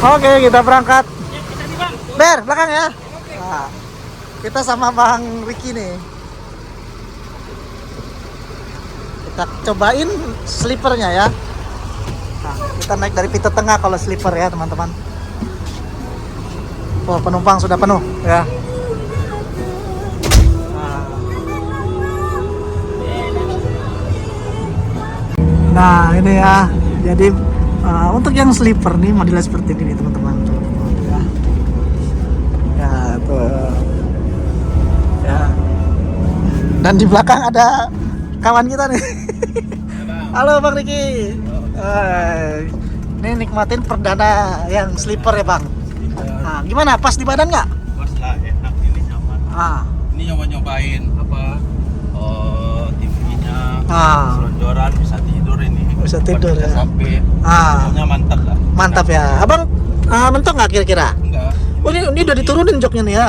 Oke, kita berangkat. Ber, belakang ya. Nah, kita sama Bang Ricky nih. Kita cobain slipernya ya. Nah, kita naik dari pintu tengah kalau slipper ya teman-teman. Oh, penumpang sudah penuh ya. Nah ini ya, jadi untuk yang sleeper nih modelnya seperti ini teman-teman. Ya, ya tuh, ya. Dan di belakang ada kawan kita nih. Halo Bang Riki. Ini nikmatin perdana yang sleeper ya Bang. Nah, gimana? Pas di badan nggak? Pas lah, enak ini nyaman. Ini nyobain apa? TV-nya, selonjoran bisa tidur ini. Bisa tidur ya. Sampai. Pokoknya mantap lah. Mantap ya. Abang mentok nggak kira-kira? Enggak. Oh ini udah diturunin joknya nih ya.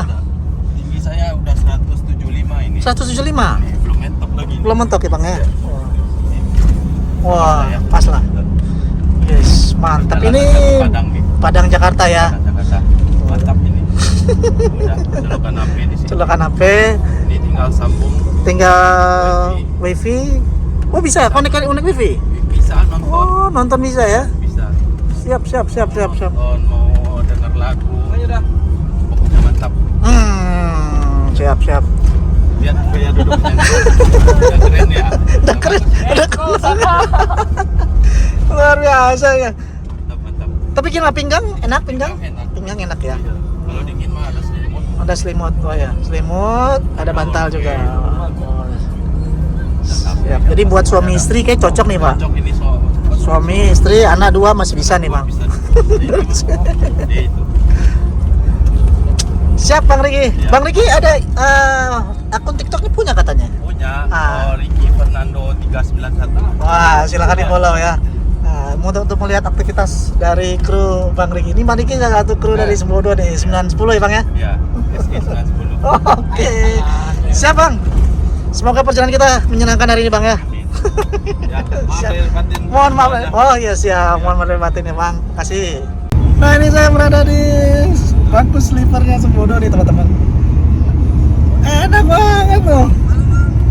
Tinggi saya udah 175 ini. 175. Belum mentok lagi. Belum mentok ya Bang ya. Wah, pas lah. Yes, mantap. Ini Padang Jakarta ya. Jakarta. Mantap ini. Udah celokan HP di sini. Celokan HP. Ini tinggal sambung. Tinggal wifi. Oh bisa connect wifi? Bisa nonton. Oh nonton bisa ya? Bisa. Siap. Nonton, mau denger lagu. Pokoknya mantap. Siap. Lihat gaya duduknya. Udah keren ya. Udah keren. Luar biasa ya. Mantap. Tapi gimana pinggang? Enak pinggang? Enak. Pinggang enak ya. Iya. Kalau dingin mah ada selimut. Ada selimut, oh ya, selimut, ada bantal juga. Siap. Jadi buat suami istri kayak cocok nih Pak. Cocok ini Suami istri, anak 2 masih bisa nih Bang. Bisa. Itu. Siap Bang Riki. Ya. Bang Riki ada akun TikToknya punya katanya. Punya. Ricky Fernando 391. Wah, silakan di follow ya. Nah, untuk melihat aktivitas dari kru Bang Riki. Ini Bang Riki nggak satu kru dari Sembodo nih, 910 ya Bang ya? Iya, SG 910. Oke. Siap Bang. Semoga perjalanan kita menyenangkan hari ini Bang ya. Ya, maaf lahir batin. Mohon maaf. Oh iya siap. Mohon maaf lahir batin ya Bang. Kasih. Nah ini saya berada di bangku sleepernya Sembodo nih teman-teman. Enak banget tuh.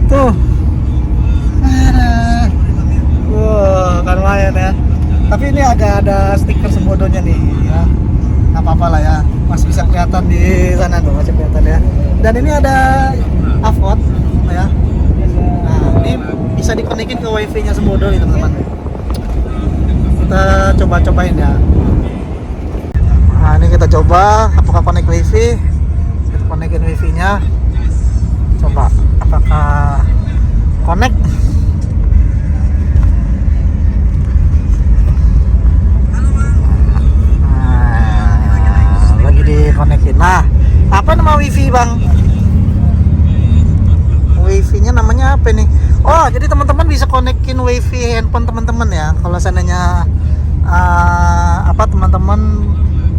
Tuh. Wah, kan lumayan ya. Tapi ini agak ada stiker Sembodonya nih ya. Nggak apa-apa lah ya. Masih bisa kelihatan di sana tuh, masih kelihatan ya. Dan ini ada Avot ya. Nah, ini bisa dikonekin ke wifi-nya Sembodo nih teman-teman. Kita coba-cobain ya. Nah, ini kita coba apakah connect wifi. Kita konekin wifi-nya. Coba apakah connect. Lagi dikonekin. Nah, apa nama wifi Bang? Wifi-nya namanya apa nih? Oh, jadi teman-teman bisa konekin wifi handphone teman-teman ya. Kalau seandainya teman-teman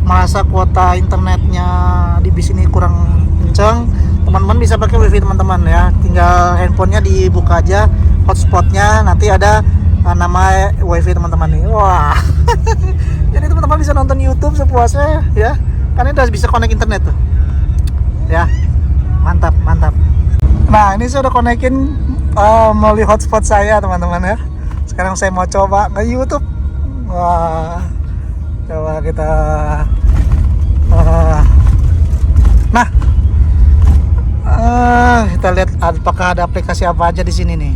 merasa kuota internetnya di bis ini kurang kencang, teman-teman bisa pakai wifi teman-teman ya. Tinggal handphonenya dibuka aja hotspotnya, nanti ada nama wifi teman-teman nih. Wah. Jadi teman-teman bisa nonton YouTube sepuasnya ya. Kan ini udah bisa connect internet tuh. Ya. Mantap. Nah, ini saya udah konekin melalui hotspot saya teman-teman ya. Sekarang saya mau coba ke YouTube. Wah. Coba kita nah. Kita lihat apakah ada aplikasi apa aja di sini nih.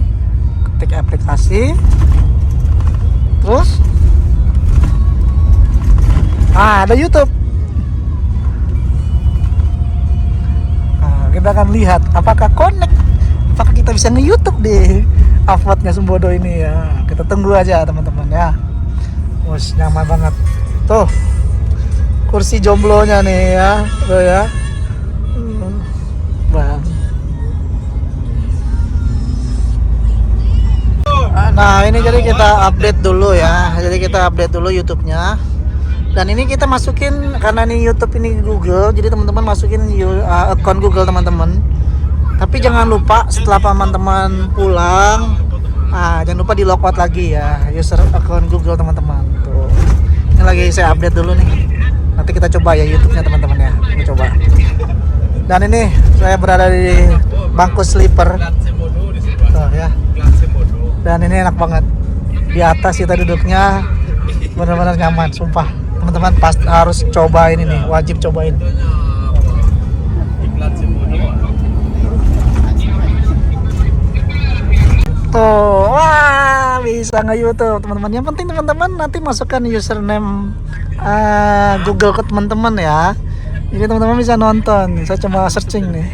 Ketik aplikasi. Terus ada YouTube. Kita akan lihat apakah connect, apakah kita bisa nge-YouTube di Avotnya Sembodo ini ya. Kita tunggu aja teman-teman ya. Wus, nyaman banget. Tuh. Kursi jomblonya nih ya. Tuh ya. Bang. Nah, ini jadi kita update dulu ya. Jadi kita update dulu YouTube-nya. Dan ini kita masukin, karena ini YouTube ini Google, jadi teman-teman masukin akun Google teman-teman. Tapi jangan lupa setelah teman-teman pulang, jangan lupa di logout lagi ya, user akun Google teman-teman. Tuh. Ini lagi saya update dulu nih. Nanti kita coba ya YouTube-nya teman-teman ya. Kita coba. Dan ini saya berada di bangku sleeper. Tuh ya. Dan ini enak banget. Di atas kita duduknya benar-benar nyaman, sumpah. Teman-teman pasti harus cobain ini, wajib cobain. Tuh, wah bisa nge-YouTube teman-teman. Yang penting teman-teman nanti masukkan username Google ke teman-teman ya. Ini teman-teman bisa nonton. Saya coba searching nih.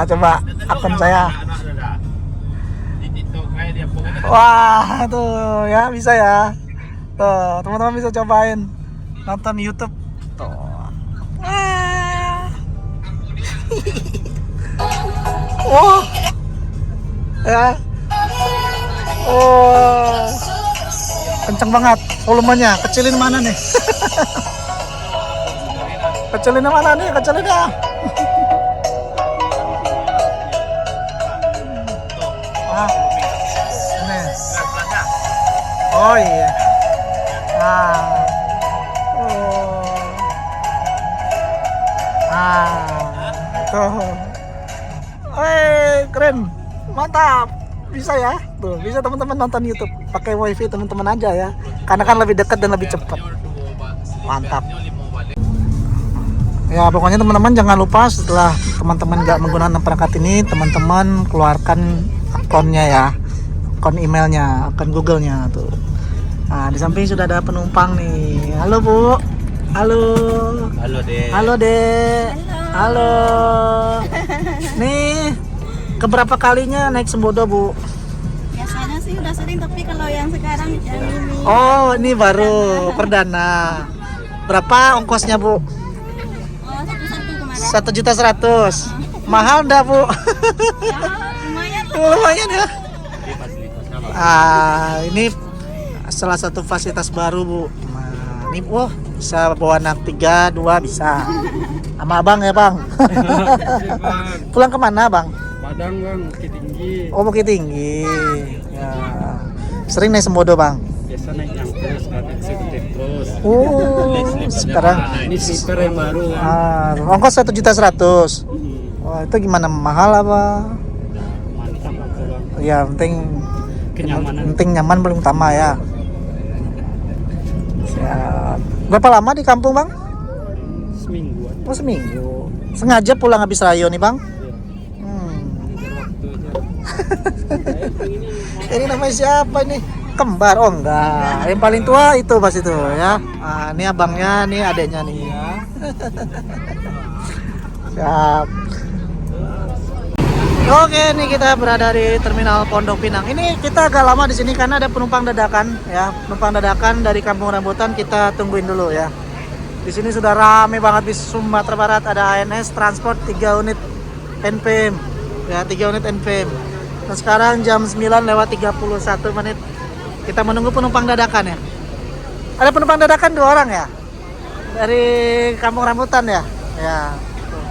Coba akun saya. Wah, tuh ya bisa ya. Tuh, teman-teman bisa cobain nonton YouTube. Tuh. Oh. Ya. Oh. Kenceng banget volumenya. Kecilin mana nih? Kecilin mana nih? Kecilin ya. Ini. Oh iya. Tuh. Keren. Mantap. Bisa ya. Tuh, bisa teman-teman nonton YouTube pakai WiFi teman-teman aja ya. Karena kan lebih dekat dan lebih cepat. Mantap. Ya, pokoknya teman-teman jangan lupa setelah teman-teman nggak menggunakan perangkat ini, teman-teman keluarkan akunnya ya. Akun emailnya, akun Google-nya tuh. Nah, di samping sudah ada penumpang nih. Halo, Bu. Halo. Halo, Dek. Halo, Dek. Halo. Nih, keberapa kalinya naik Sembodo, Bu? Biasanya sih udah sering, tapi kalau yang sekarang yang ini. Oh, ini baru perdana. Berapa ongkosnya, Bu? Oh, satu kemarin. 1.100.000. Mahal enggak, Bu? Ya, lumayan lah. Lumayan ya. Ini salah satu fasilitas baru, Bu. Nah, ini bisa bawa anak 3, 2 bisa. Sama Abang ya, Bang. Pulang kemana, Bang? Padang, Bang, Bukit Tinggi. Oh, Bukit Tinggi. Ya. Sering naik Sembodo, Bang? Biasa naik yang terus, kan eksekutif terus. Oh, sekarang Ini sleeper yang baru. ongkos 1.100.000. Oh, itu gimana, mahal apa? Mantap aku, Bang. Ya, penting Kenyamanan. nyaman paling utama ya. Siap. Berapa lama di kampung, Bang? Semingguan. Oh, seminggu. Sengaja pulang habis rayo nih, Bang? Waktu aja. Ini namanya siapa ini? Kembar? Oh enggak. Yang paling tua itu pas itu ya. Ini abangnya, nih adeknya nih ya. Siap. Oke, nih kita berada di Terminal Pondok Pinang. Ini kita agak lama di sini karena ada penumpang dadakan ya. Penumpang dadakan dari Kampung Rambutan, kita tungguin dulu ya. Di sini sudah rame banget. Di Sumatera Barat ada ANS Transport 3 unit NPM. Ya, 3 unit NPM. Nah, sekarang jam 9:31. Kita menunggu penumpang dadakan ya. Ada penumpang dadakan 2 orang ya? Dari Kampung Rambutan ya? Ya. Tuh.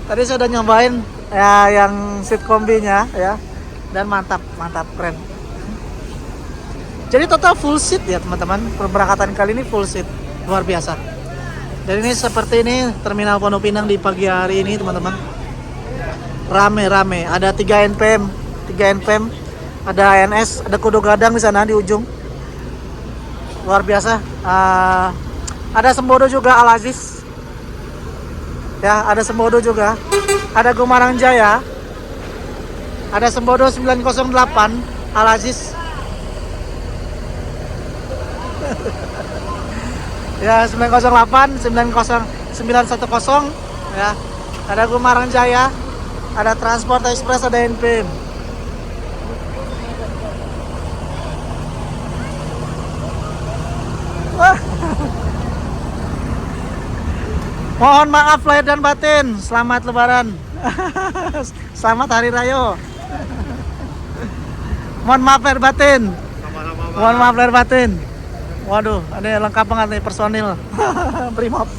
Tadi saya udah nyobain ya yang seat kombinya ya. Dan mantap, keren. Jadi total full seat ya teman-teman. Pemberangkatan kali ini full seat. Luar biasa. Dan ini seperti ini Terminal Pondok Pinang di pagi hari ini teman-teman. Rame. Ada 3 NPM, ada ANS, ada Kudo Gadang di sana di ujung. Luar biasa. Ada Sembodo juga, Al Aziz. Ya, ada Sembodo juga. Ada Gumarang Jaya. Ada Sembodo 908, Al Aziz. Ya, 908, 910 ya. Ada Gumarang Jaya. Ada Transport Express, ada NPM. Wah. Mohon maaf lahir dan batin. Selamat Lebaran. Selamat Hari Raya. Mohon maaf lahir batin. Mohon maaf lahir batin. Waduh, ini lengkap banget nih personil. Brimob.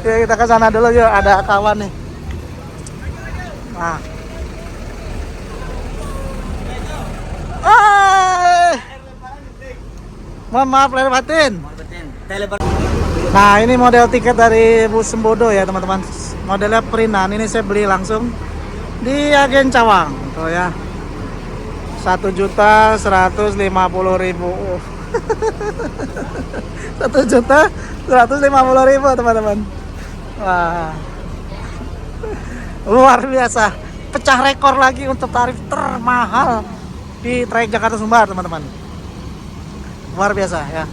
Ya, kita ke sana dulu yuk, ada kawan nih. Nah. Mohon maaf lahir batin. Nah ini model tiket dari bus Sembodo ya teman-teman. Modelnya printan. Ini saya beli langsung di agen Cawang. Tuh ya. 1.150.000. 1.150.000 teman-teman. Wah. Luar biasa. Pecah rekor lagi untuk tarif termahal di trayek Jakarta Sumbar teman-teman. Luar biasa ya.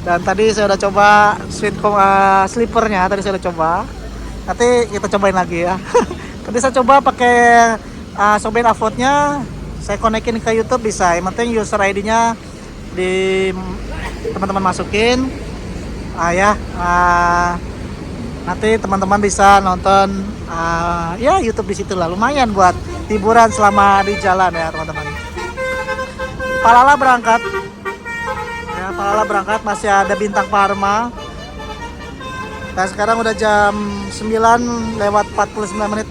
Dan tadi saya udah coba sleepernya, tadi saya udah coba. Nanti kita cobain lagi ya. Tadi saya coba pakai Soben Avot-nya, saya konekin ke YouTube bisa. Yang penting user ID-nya di teman-teman masukin. Nanti teman-teman bisa nonton ya YouTube di situ lah. Lumayan buat hiburan selama di jalan ya teman-teman. Palala berangkat. Ya, Palala berangkat, masih ada Bintang Parma. Dan sekarang udah jam 9:49.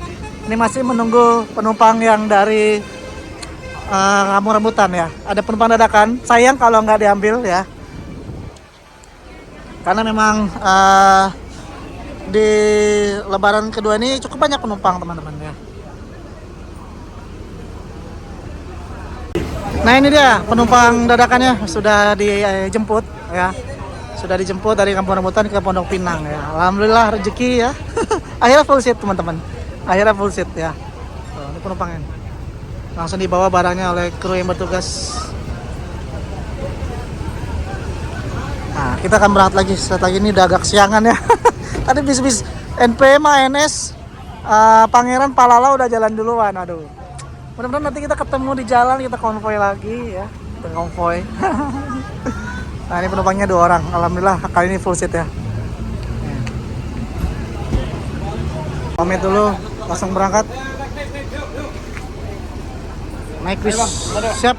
Ini masih menunggu penumpang yang dari Kampung Rambutan ya. Ada penumpang dadakan. Sayang kalau nggak diambil ya. Karena memang di Lebaran kedua ini cukup banyak penumpang teman-teman ya. Nah ini dia penumpang dadakannya sudah dijemput ya. Sudah dijemput dari Kampung Rambutan ke Pondok Pinang ya. Alhamdulillah rezeki ya. Akhirnya full seat teman-teman. Akhirnya full seat ya. Tuh, ini penumpangnya. Langsung dibawa barangnya oleh kru yang bertugas. Nah kita akan berangkat lagi. Setelah lagi ini udah agak siangan ya. Tadi bis-bis NPM, ANS, Pangeran, Palala udah jalan duluan. Aduh. Mudah-mudahan nanti kita ketemu di jalan, kita konvoy lagi ya. Kita konvoy. Nah ini penumpangnya 2 orang. Alhamdulillah kali ini full seat ya. Pamit dulu, langsung berangkat. Naik bis. Siap.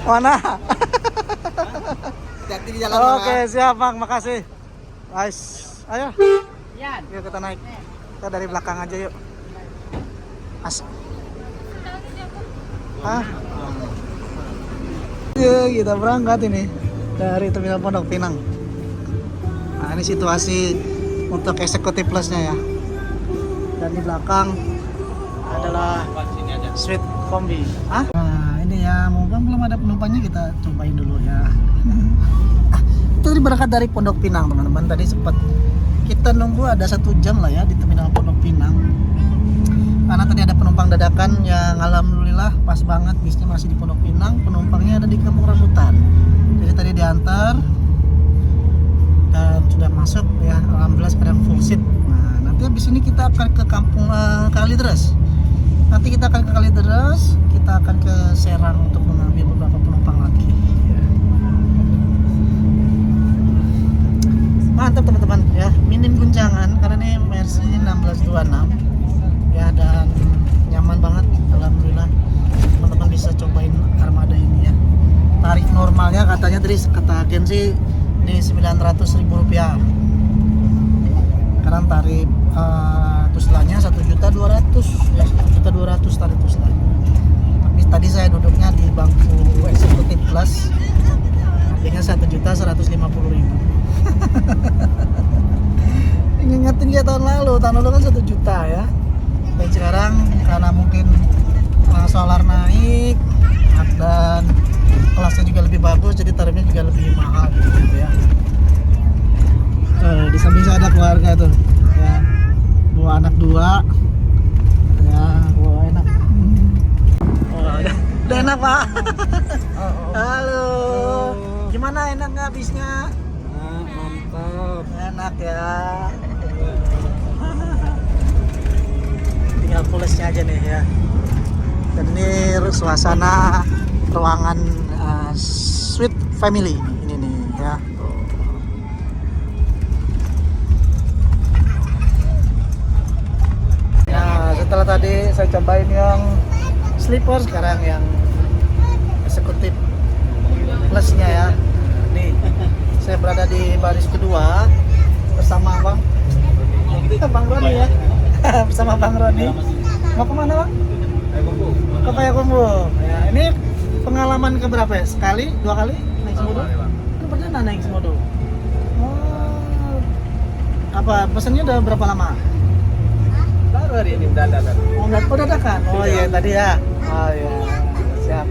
Mana? Hati-hati di jalan. Oke, siap Bang, makasih. Nice. Ayo. Yuk kita naik. Kita dari belakang aja yuk. Asik. Yuk, kita berangkat ini dari Terminal Pondok Pinang. Nah, ini situasi untuk eksekutif plusnya ya. Dan di belakang adalah suite kombi. Nah, ini ya, mumpung belum ada penumpangnya kita cobain dulu ya. Itu tadi berangkat dari Pondok Pinang teman-teman. Tadi sempat kita nunggu ada 1 jam lah ya di Terminal Pondok Pinang. Karena tadi ada penumpang dadakan yang alhamdulillah pas banget bisnya masih di Pondok Pinang, penumpangnya ada di Kampung Rambutan. Jadi tadi diantar dan sudah masuk ya, alhamdulillah sekarang full seat. Nah nanti habis ini kita akan ke Kampung Kalideres. Nanti kita akan ke Kalideres, kita akan ke Serang untuk mengambil beberapa penumpang lagi. Mantap teman-teman ya, minim guncangan karena ini Mercy 1626 ya, dan nyaman banget alhamdulillah. Teman-teman bisa cobain armada ini ya. Tarif normalnya katanya tadi kata agensi di Rp900.000. Sekarang tarif tuslanya 1.200.000 ya, 1.200.000 tarif tuslah. Tapi tadi saya duduknya di bangku eksekutif plus, harganya 1.150.000. Ingetin dia tahun lalu kan 1 juta ya. Dan sekarang karena mungkin solar naik dan kelasnya juga lebih bagus, jadi tarifnya juga lebih mahal gitu ya. Di samping saya ada keluarga tuh ya, 2 anak 2 ya, enak. Udah enak Pak. Halo. Gimana, enak nggak bisnya? Mantap. Enak ya. Tinggal pulesnya aja nih ya. Dan ini suasana ruangan suite family ini nih ya. Nah setelah tadi saya cobain yang sleeper, sekarang yang eksekutif plusnya ya. Nih saya berada di baris kedua bersama Bang Roni ya. Bersama Bang Roni. Mau kemana Bang? Ke Payakumbuh. Ya, ini pengalaman keberapa ya? Sekali, 2 kali naik Semodo? Lu pernah naik Semodo? Oh, apa pesannya udah berapa lama? Baru hari ini mendadak. Oh, nggak dadakan? Oh iya tadi ya. Oh iya, siap.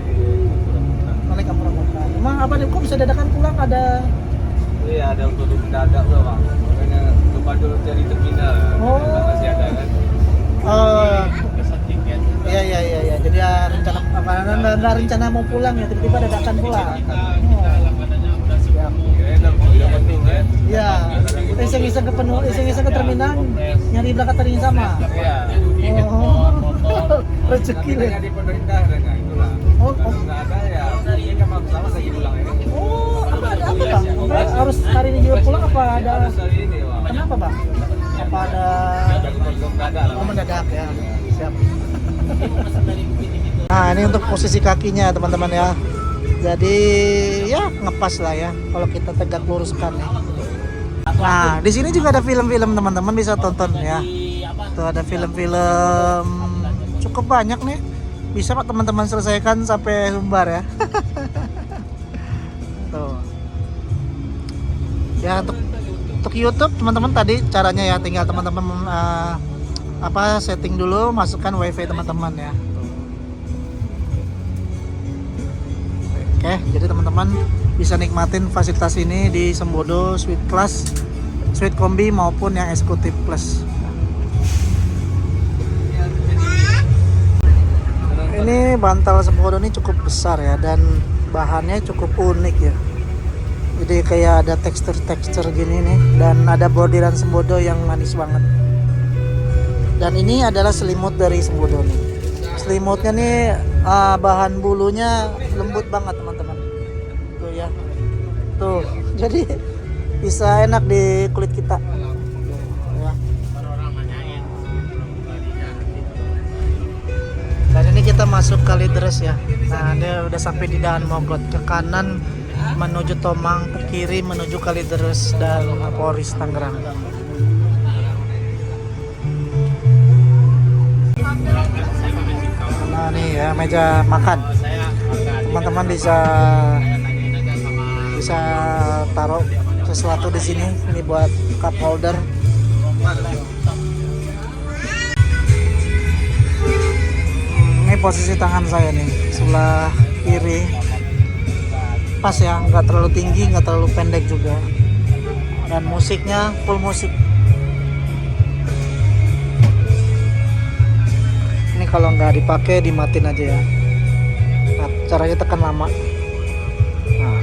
Balik kampung rambutan. Emang apa nih? Kok bisa dadakan pulang ada? Iya, ada untuk mendadak tuh bang. Makanya lupa dulu cari terminal. Oh. Masih ada kan? Oh, iya. Jadi ya rencana apa? Nggak rencana mau pulang ya, tiba-tiba dadakan pulang. Oh. Siap. Udah penting ya. Iya, iseng-iseng ke terminal, nyari belakang tadi yang sama. Iya. Oh, rezeki Tapi deh. di pemerintah ada itulah. Oh, Kalau nggak ada ya, ini kan sama lagi pulang ya. oh, ada apa bang? Harus hari ini juga pulang apa ada? Harus hari ini bang. Kenapa bang? Apa ada? Ada keperluan mendadak lah. Oh mendadak ya, siap. Nah ini untuk posisi kakinya teman-teman ya. Jadi ya ngepas lah ya kalau kita tegak luruskan ya. Nah di sini juga ada film-film teman-teman bisa tonton ya. Tuh ada film-film cukup banyak nih. Bisa pak teman-teman selesaikan sampai Sumbar ya. Tuh. Ya untuk YouTube teman-teman tadi caranya ya tinggal teman-teman setting dulu, masukkan WiFi teman-teman ya. Oke, jadi teman-teman bisa nikmatin fasilitas ini di Sembodo Suite Class, Suite Kombi maupun yang Eksekutif Plus. Ini bantal Sembodo ini cukup besar ya dan bahannya cukup unik ya. Jadi kayak ada tekstur gini nih dan ada bordiran Sembodo yang manis banget. Dan ini adalah selimut dari Sembodo nih. Selimutnya nih bahan bulunya lembut banget teman-teman. Tuh ya. Tuh. Jadi bisa enak di kulit kita. Ya. Dan ini kita masuk Kalideres ya. Nah, dia udah sampai di Daan Mogot. Ke kanan menuju Tomang, ke kiri menuju Kalideres dan Polres Tangerang. Nah nih ya meja makan. Teman-teman bisa taruh sesuatu di sini. Ini buat cup holder. Ini posisi tangan saya nih sebelah kiri. Pas ya, nggak terlalu tinggi, nggak terlalu pendek juga. Dan musiknya full musik. Ini kalau nggak dipakai dimatiin aja ya. Nah, caranya tekan lama. Nah,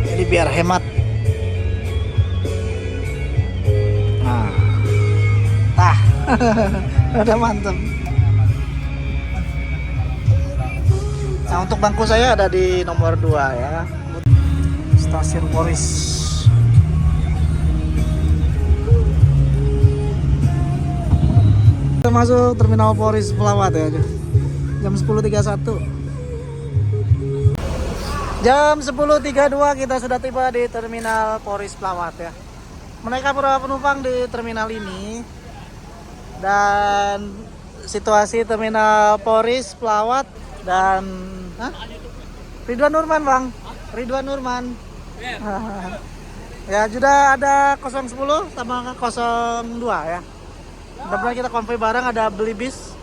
jadi biar hemat. Nah, udah mantep. Nah untuk bangku saya ada di nomor 2 ya. Stasiun Polres. Kita masuk Terminal Polres Pelawat ya. Jam 10.31. Jam 10.32 kita sudah tiba di Terminal Polres Pelawat ya. Menaikkan beberapa penumpang di terminal ini. Dan situasi Terminal Polres Pelawat dan Ridwan Nurman bang, Ridwan Nurman. Ya sudah ada 010 sama 02 ya. Mudah-mudahan kita konvoy bareng, ada beli bis,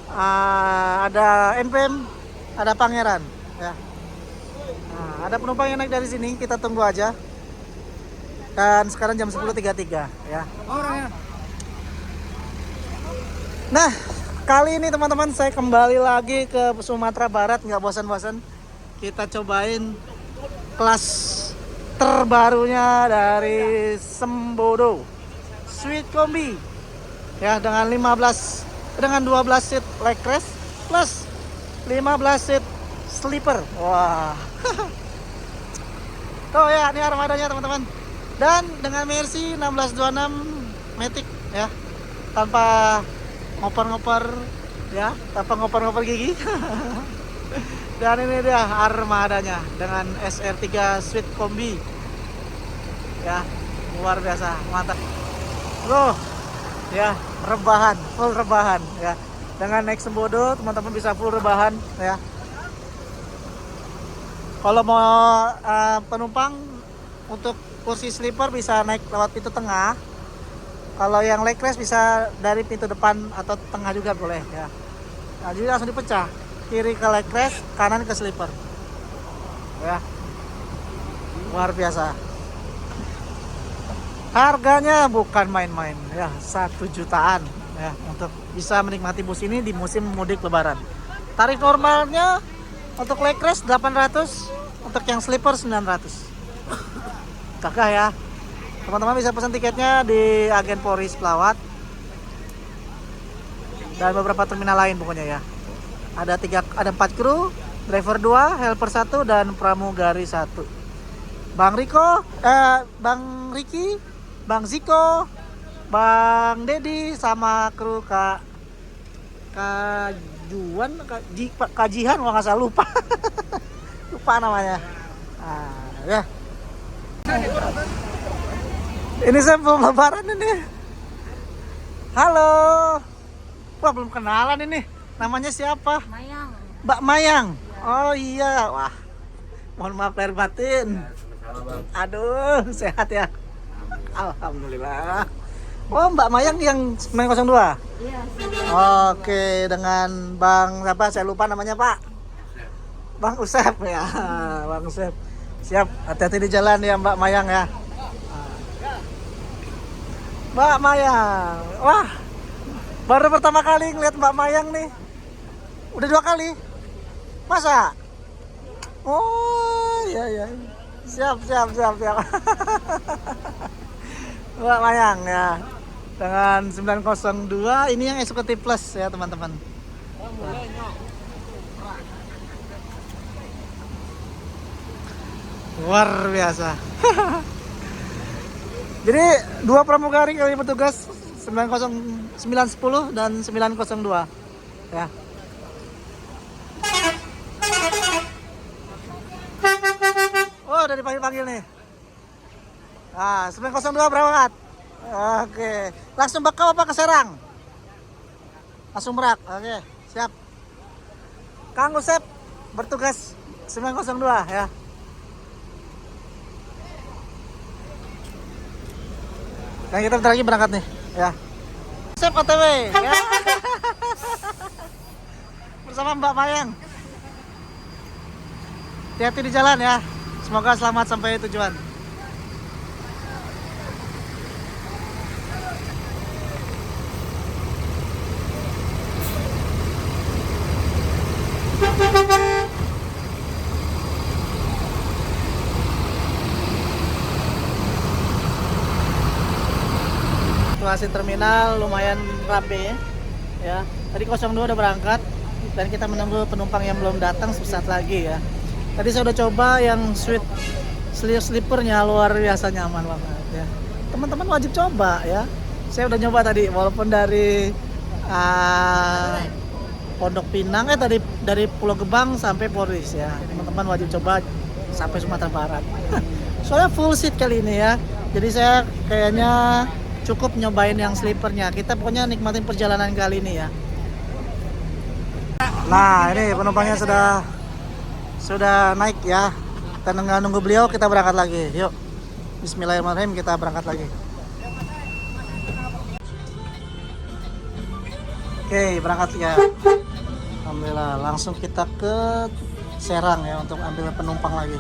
ada NPM, ada Pangeran ya. Nah, ada penumpang yang naik dari sini, kita tunggu aja. Dan sekarang jam 10.33 ya. Nah kali ini teman-teman saya kembali lagi ke Sumatera Barat, nggak bosan-bosan. Kita cobain kelas terbarunya dari Sembodo Suite Kombi ya, dengan 12 seat leg rest plus 15 seat sleeper. Wah. Tuh ya, ini armadanya teman-teman. Dan dengan Mercy 1626 Matic ya, tanpa ngoper-ngoper ya, tanpa ngoper-ngoper gigi. Dan ini dia armadanya dengan SR3 Suite Kombi ya, luar biasa, mantap bro ya. Rebahan, full rebahan ya. Dengan naik Sembodo teman-teman bisa full rebahan ya. Kalau mau penumpang untuk kursi sleeper bisa naik lewat pintu tengah. Kalau yang leg rest bisa dari pintu depan atau tengah juga boleh ya. Nah, jadi langsung dipecah. Kiri ke leg rest, kanan ke sleeper. Ya. Luar biasa. Harganya bukan main-main ya, 1 jutaan ya untuk bisa menikmati bus ini di musim mudik lebaran. Tarif normalnya untuk leg rest 800, untuk yang sleeper 900. Kakak ya. Teman-teman bisa pesan tiketnya di agen Polri Pelawat dan beberapa terminal lain pokoknya ya. Ada 4 kru, driver 2, helper 1 dan pramugari 1. Bang Riki, Bang Ziko, Bang Dedi sama kru Kak Jihan kalau nggak salah lupa. Lupa namanya. Nah, ya. Ini sampel lebaran ini. Halo. Wah, belum kenalan ini. Namanya siapa? Mayang. Mbak Mayang. Oh iya. Wah. Mohon maaf lahir batin. Aduh, sehat ya. Alhamdulillah. Oh, Mbak Mayang yang 902. Iya. Oke, dengan Bang siapa? Saya lupa namanya, Pak. Bang Usep ya. Bang Usep. Siap, hati-hati di jalan ya, Mbak Mayang ya. Mbak Mayang. Wah. Baru pertama kali ngeliat Mbak Mayang nih. Udah 2 kali. Masa? Oh, iya. Siap. Mbak Mayang ya. Dengan 902, ini yang eksekutif plus ya, teman-teman. Luar biasa. Jadi 2 pramugari kali bertugas 910 dan 902 ya. Oh, udah dipanggil nih. Ah, 902 berangkat. Oke. Langsung Bakau apa ke Serang? Langsung Merak. Oke, siap. Kang Usep bertugas 902 ya. Dan kita bentar lagi berangkat nih ya. Usep OTW ya. Bersama Mbak Mayang. Hati-hati di jalan ya. Semoga selamat sampai tujuan. Situasi terminal lumayan rame ya. Tadi 02 udah berangkat dan kita menunggu penumpang yang belum datang sesaat lagi ya. Tadi saya udah coba yang sleepernya, luar biasa nyaman banget ya. Teman-teman wajib coba ya. Saya udah nyoba tadi walaupun dari Pondok Pinang dari Pulau Gebang sampai Poris ya. Teman-teman wajib coba sampai Sumatera Barat. Soalnya full seat kali ini ya. Jadi saya kayaknya cukup nyobain yang sleepernya. Kita pokoknya nikmatin perjalanan kali ini ya. Nah, ini penumpangnya sudah naik ya. Kita nunggu beliau, kita berangkat lagi. Yuk. Bismillahirrahmanirrahim, kita berangkat lagi. Oke, berangkat ya. Alhamdulillah, langsung kita ke Serang ya untuk ambil penumpang lagi.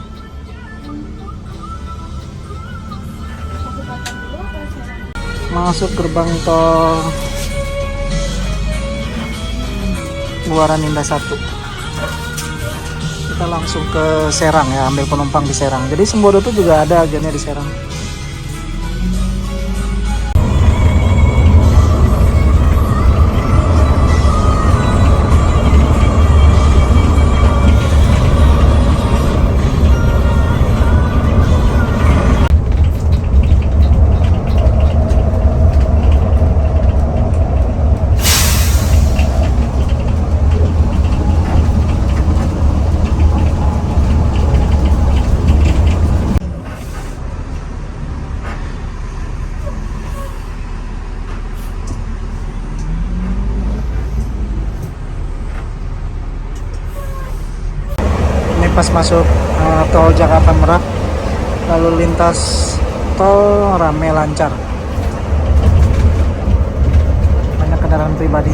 Masuk gerbang tol Buaran Indah 1. Kita langsung ke Serang ya, ambil penumpang di Serang. Jadi Sembodo tuh juga ada agennya di Serang. pas masuk tol Jakarta Merak, lalu lintas tol rame lancar, banyak kendaraan pribadi.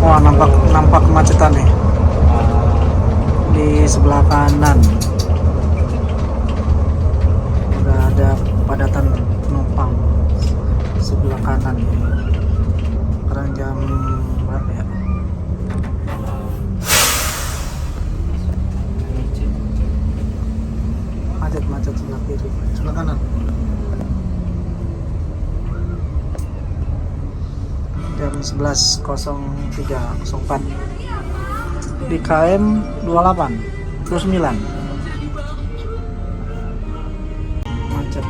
Wah, nampak kemacetan nih di sebelah kanan. Udah ada padatan penumpang sebelah kanan. Sekarang jam berapa ya? Macet sebelah kiri, sebelah kanan. Jam 11.03.04 di KM 28 29. Macet.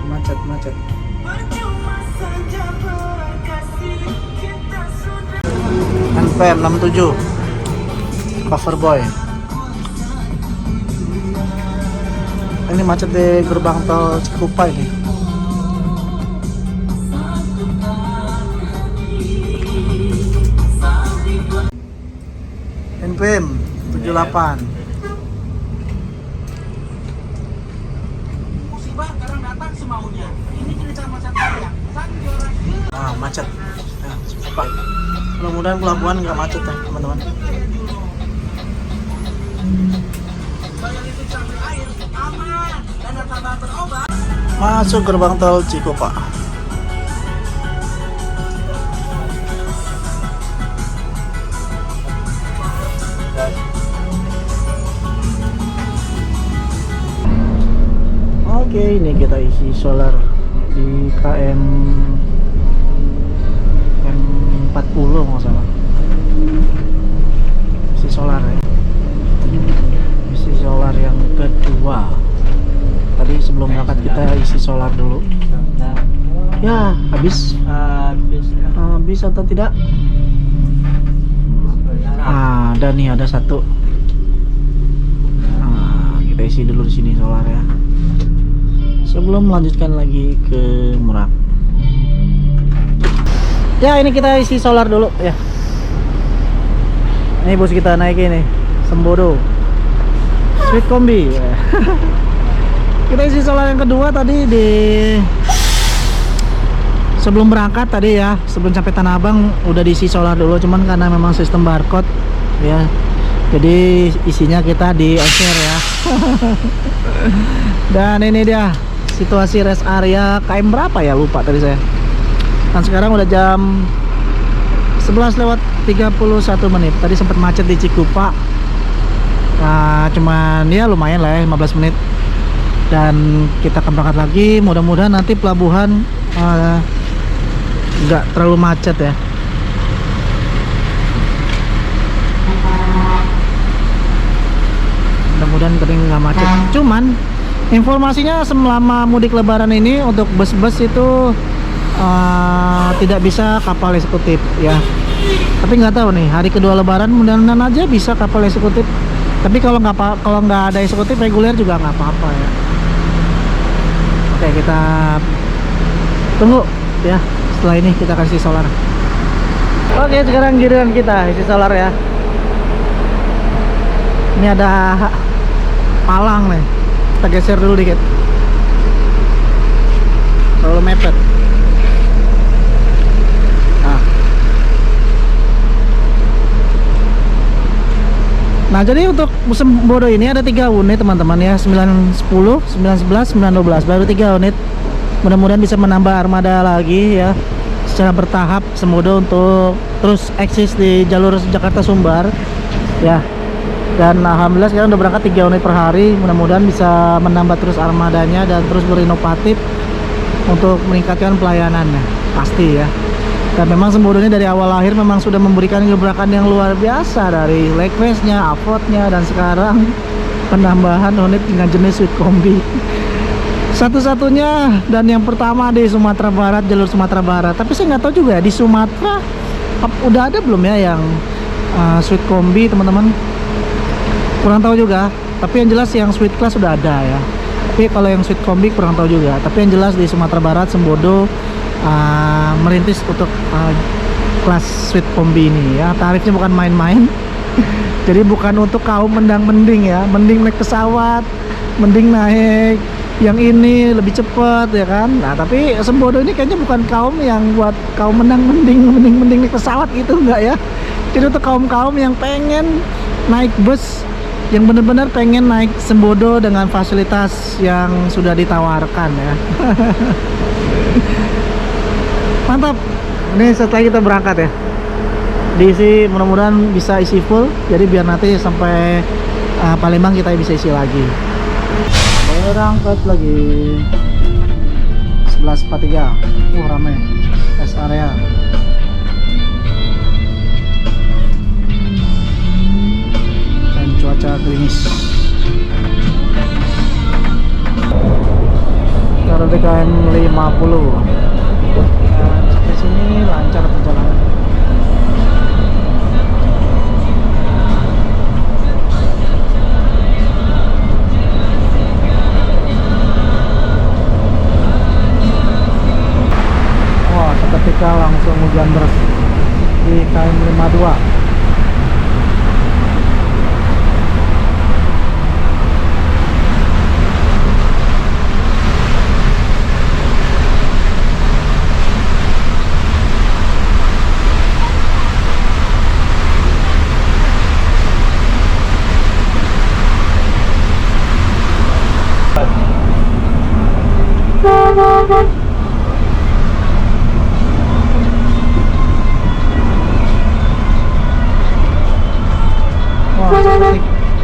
NPM 67 Coverboy. Ini macet di gerbang tol Cikupa ini. NPM 78. Macet. Nah, cepat. Mudah-mudahan pelabuhan nggak macet ya, teman-teman. Masuk gerbang tol Cikupa. Oke, ini kita isi solar di KM 40 nggak salah. Isi solar ya. Isi solar yang kedua. Tadi sebelum berangkat kita isi solar dulu. Ya, habis atau tidak? Ada nih, ada satu. Kita isi dulu di sini solar ya. Sebelum melanjutkan lagi ke Merak. Ya, ini kita isi solar dulu ya. Ini bus kita naik ini, Sembodo Sweet Kombi. Kita isi solar yang kedua tadi di sebelum berangkat tadi ya, sebelum sampai Tanah Abang udah diisi solar dulu, cuman karena memang sistem barcode ya, jadi isinya kita di share ya. Dan ini dia situasi rest area KM berapa ya, lupa tadi saya. Dan sekarang udah jam 11:31 menit. Tadi sempat macet di Cikupa. Nah, cuman ya lumayan lah ya, 15 menit. Dan kita akan berangkat lagi. Mudah-mudahan nanti pelabuhan nggak terlalu macet ya. Mudah-mudahan nggak macet. Cuman informasinya selama mudik lebaran ini untuk bus-bus itu tidak bisa kapal eksekutif ya. Tapi nggak tahu nih, hari kedua lebaran mudah-mudahan aja bisa kapal eksekutif. Tapi kalau nggak ada eksekutif reguler juga nggak apa-apa ya. Oke, kita tunggu ya. Setelah ini kita kasih solar. Oke, sekarang giliran kita isi solar ya. Ini ada palang nih, kita geser dulu dikit, terlalu mepet. Nah, jadi untuk Sembodo ini ada 3 unit teman-teman ya, 9, 10, 9, 11, 9, 12, baru 3 unit. Mudah-mudahan bisa menambah armada lagi ya, secara bertahap Sembodo untuk terus eksis di jalur Jakarta Sumbar ya. Dan alhamdulillah sekarang udah berangkat 3 unit per hari. Mudah-mudahan bisa menambah terus armadanya dan terus berinovatif untuk meningkatkan pelayanannya, pasti ya. Dan memang Sembodo ini dari awal lahir memang sudah memberikan gebrakan yang luar biasa, dari leg race-nya, avot-nya, dan sekarang penambahan unit dengan jenis Sweet Kombi. Satu-satunya dan yang pertama di Sumatera Barat, jalur Sumatera Barat. Tapi saya nggak tahu juga ya, di Sumatera udah ada belum ya yang Sweet Kombi teman-teman. kurang tahu juga, tapi yang jelas yang Sweet Class sudah ada ya. Tapi kalau yang Sweet Kombi kurang tahu juga, tapi yang jelas di Sumatera Barat Sembodo merintis untuk kelas Sweet Kombi ini ya. Tarifnya bukan main-main. Jadi bukan untuk kaum mendang-mending ya, mending naik pesawat, mending naik yang ini lebih cepat ya kan. Nah tapi Sembodo ini kayaknya bukan kaum yang buat kaum mending naik pesawat gitu, enggak ya. Jadi untuk kaum-kaum yang pengen naik bus, yang benar-benar pengen naik Sembodo dengan fasilitas yang sudah ditawarkan ya. Mantap. Ini setelah kita berangkat ya, diisi, mudah-mudahan bisa isi full, jadi biar nanti sampai Palembang kita bisa isi lagi. Berangkat lagi 11.43. Rame rest area. Dan cuaca gerimis. Kita DKM 50. Dan sampai sini lancar perjalanan. Ketika langsung hujan deras di KM 52.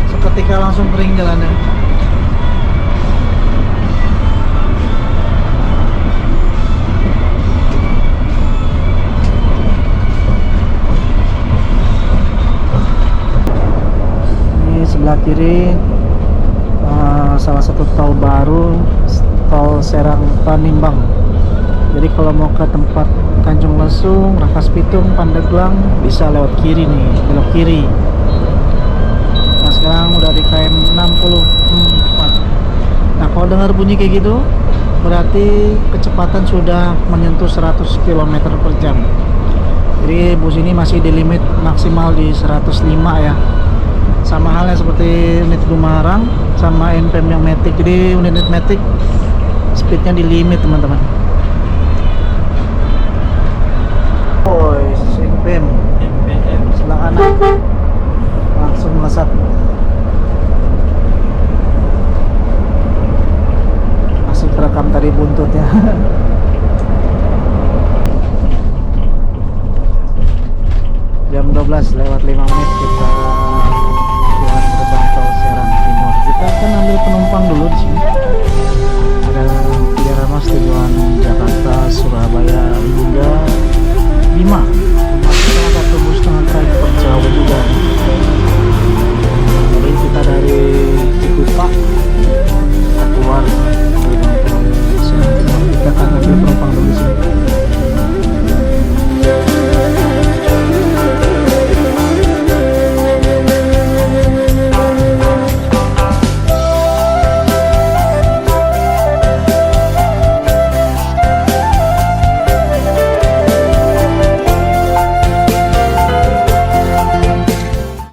Seketika langsung kering jalannya. Ini sebelah kiri salah satu tol baru, tol Serang Panimbang. Jadi kalau mau ke tempat Tanjung Lesung, Rangkas Pitung, Pandeglang bisa lewat kiri nih, belok kiri. Nah sekarang udah di KM 64. Nah kalau dengar bunyi kayak gitu berarti kecepatan sudah menyentuh 100 km per jam. Jadi bus ini masih di limit maksimal di 105 ya. Sama halnya seperti unit Gumarang sama NPM yang Matic. Jadi unit Matic speednya di limit teman-teman. NPM sebelah kanan langsung melesat.